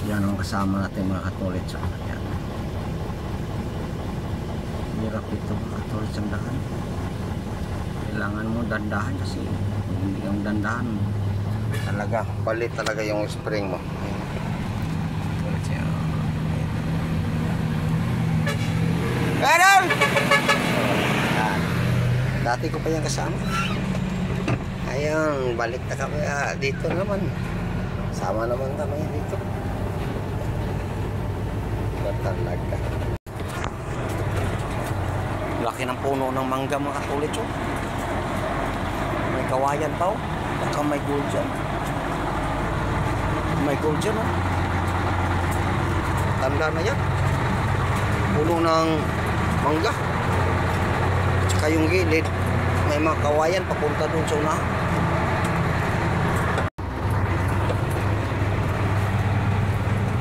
Yan ang kasama natin mga katolit. So, yan. Hirap ito mga katolit sa daan. Kailangan mo dandahan kasi hindi yung dandahan mo talaga, palit talaga yung spring mo. Meron! Dati ko pa yung kasama. Ayun, balik na kami dito naman. Sama naman kami dito. Talaga. Laki ng puno ng mangga mga katulit. Oh. May kawayan pa. Oh. Baka may gold dyan. May gold dyan. Oh. Tanda na yan. Puno ng mangga. Tsaka yung gilid. May mga kawayan papunta dun sa unahan.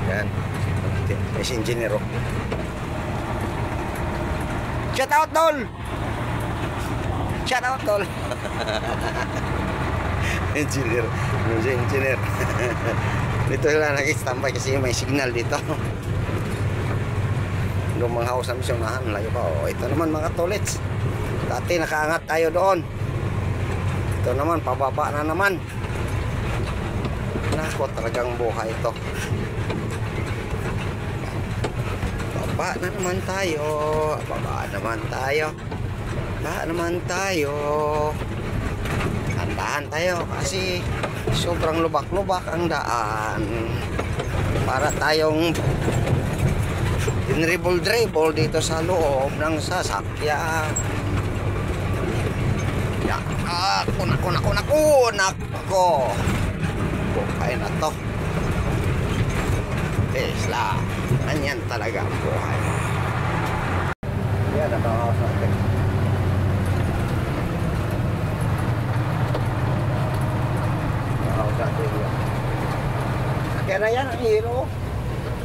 Yan. May engineer. Oh. Shout out, Dol! Shout out, Dol! Engineer. Engineer. Dito sila nag-standby kasi may signal dito. Lumanghaw sa misyonahan. Layo pa. Oh, ito naman mga tolets. Dati nakaangat tayo doon. Ito naman, pababa na naman. Nako, talagang buhay ito. Baba na naman tayo. Baba naman tayo. Baba naman tayo. Tandahan tayo kasi sobrang lubak-lubak ang daan. Para tayong dinribble-dribble dito sa loob ng sasakyan. Yan. Nako. Buhay na to. Tesla. Ganyan talaga ang buhay. Yan, nakakaos natin. Nakakaos natin yan. Kaya na yan, ang hero.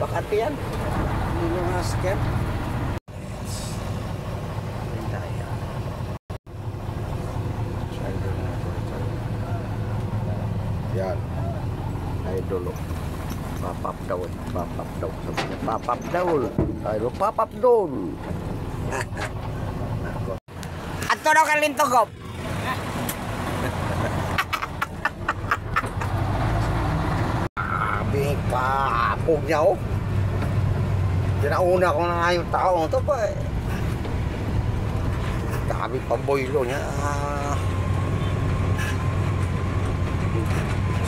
Bakat yan. Hindi nyo nga scam. Yan. Idol. Papap daw. Papap daw. Papap daw. Tayo papap daw. Ato daw kalintokop. Abi pa. Apog niya oh. Dinauna ko na nga yung tao. Ito pa eh. Dami pa boylo niya.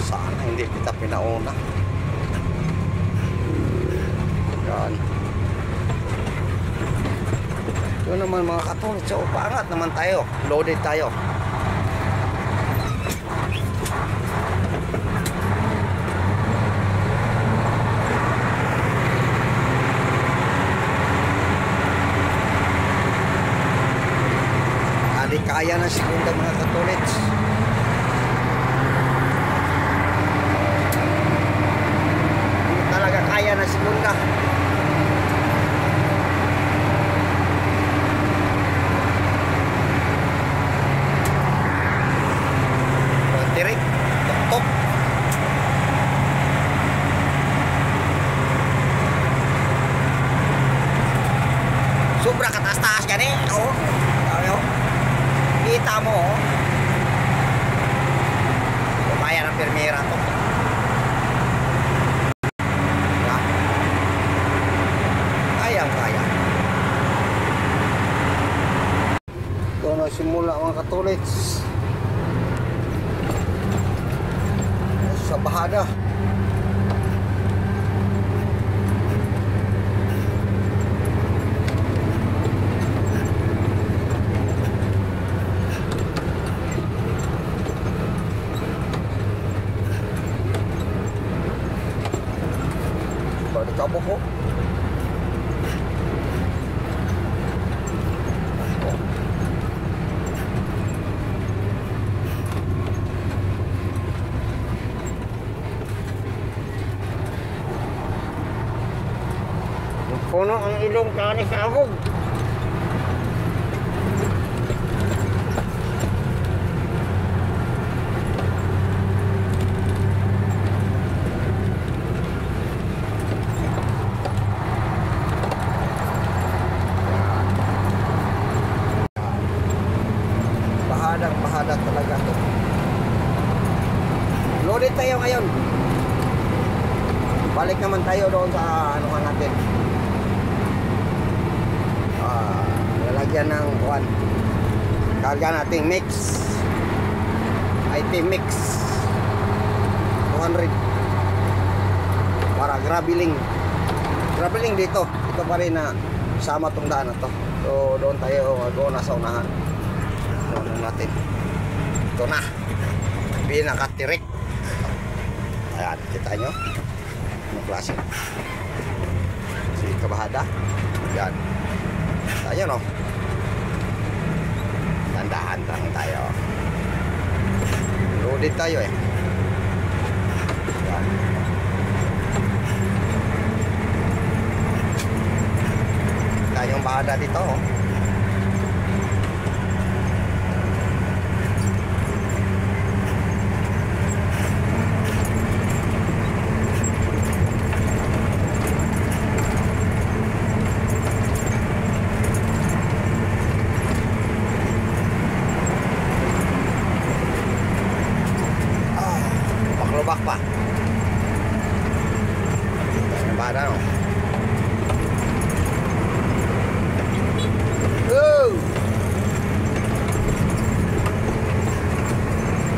Sana hindi kita pinauna. Yan. Yun naman mga katulit. So, paangat naman tayo. Loaded tayo. Hindi kaya ng segunda mga katulits. Hindi talaga kaya ng segunda. Tirik, tok-tok. Sobra katas-taas ka rin. Oo. Kita mo, kaya ng pirmera to. Kaya. Ito na simula mga katulits. Sa bahada. Tabo po. Puno ang ilong kani sa agog. Balik naman tayo doon sa ano nga natin. Lalagyan ng kuwan. Karga nating mix. IT mix 200 para graveling dito pa rin na sama tong daan na to. So doon tayo, doon na sa unahan. Doon natin ito na pinakatirik. Ayan, kita nyo anong klase si kabahada. Yan tayo, no, tandahan lang tayo. Loaded tayo eh. Yan. Tayong bahada dito, oh. Baklobak pa. Tayong bahada, no.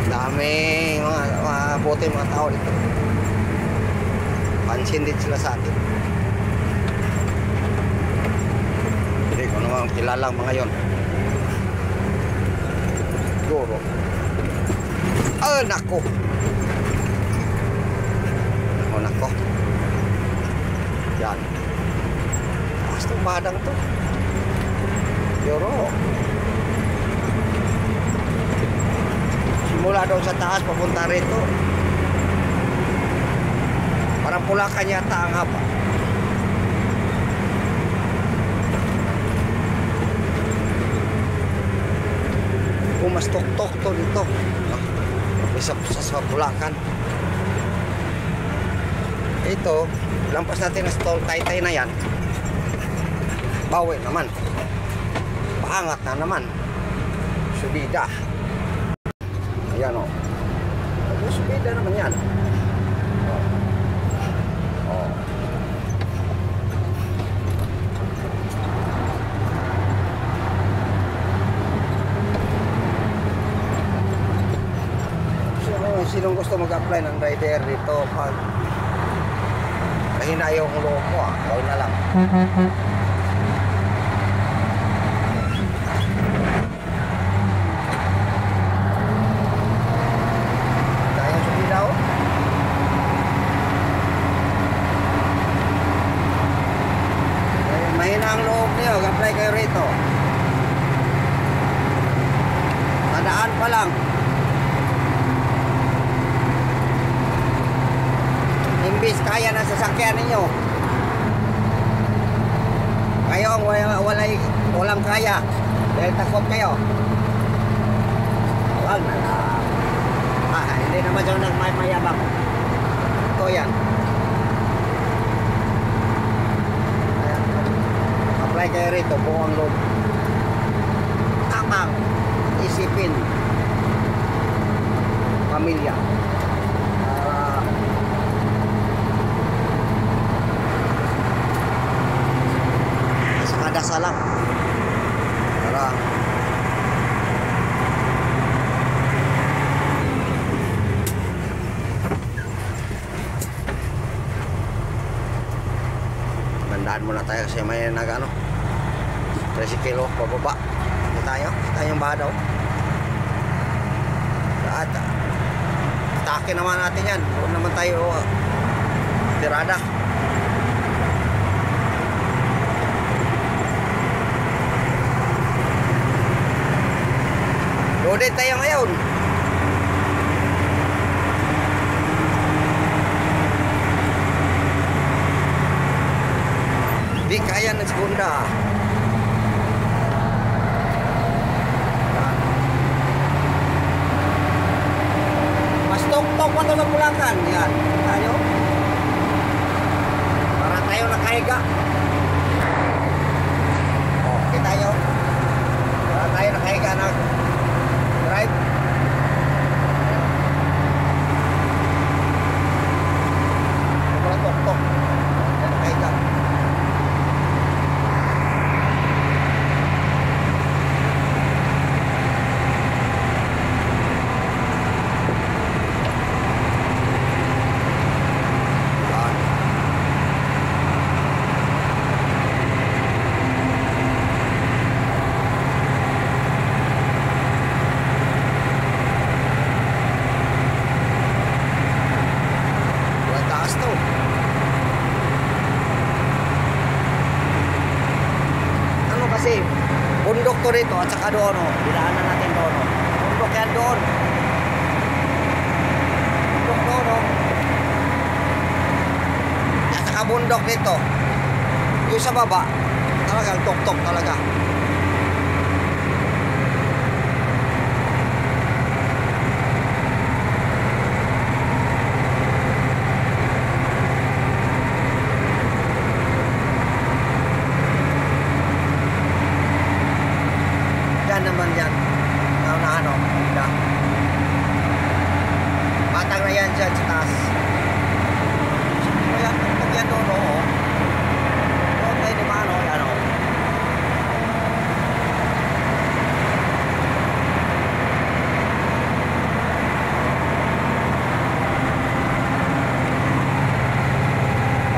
Daming mga bote, mga tao dito. Pansin din sila sa atin. Hindi ko naman kilalang mga yon. Siguro. Nako. Nako. Yan. Basta badang to. Yoro. Simula doon sa taas papunta rito. Parang Pulakan yata ang haba. Kung mas tok-tok to dito. Isa sa Pulakan. Ito, lampas natin ang stall Taytay na yan. Bawi naman. Paangat na naman. Subida. Ayan, o. Subida naman yan. Oh. So, sinong gusto mag-apply ng rider dito pag mahina yung loob mo, gawin na lang. Ang loob niyo, apply kayo rito. Tandaan pa lang. Imbis kaya na sasakyan ninyo, kayo ang walang kaya dahil takot kayo. Wag na lang. Hindi naman siya nagmayabang. Ito yan. Apply kayo rito, buong loob. Tamang isipin pamilya. Sa dasalan para bandaan muna tayo kasi may nagano 13 kilo pababa. Kita yung badaw. At atake naman natin yan. Doon naman tayo tirada. Loaded tayo ngayon. Di kaya ng segunda. Tok-tok pa ito sa Pulakan. Yan. Tayo. Para tayo nakahiga. Okay tayo. Para tayo nakahiga na drive. Para tok-tok. to dito at saka doon, oh. Dinaanan natin doon, oh. Bundok yan doon. Bundok doon, oh. At saka bundok dito. Yung sa baba, talagang tok-tok talaga. Naman yan naunahan o patag na yan dyan sa taas kaya pag yan doon o okay naman o yan o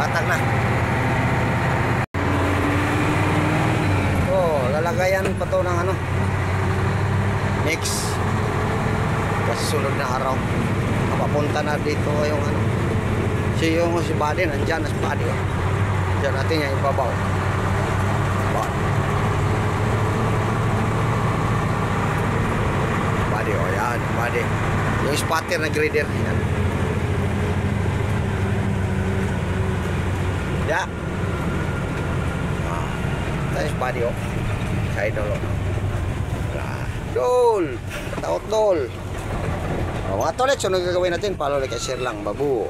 patag na lalagayan pa to ng ano next kasi sunod na araw papunta na dito yung ano si body nandyan na si body oh. Diyan natin yung ibabaw body oh yan body yung spotter na grader yan ya tayo si body oh side dolo dol taot dol mga tolet so nagagawin natin follow like share lang babu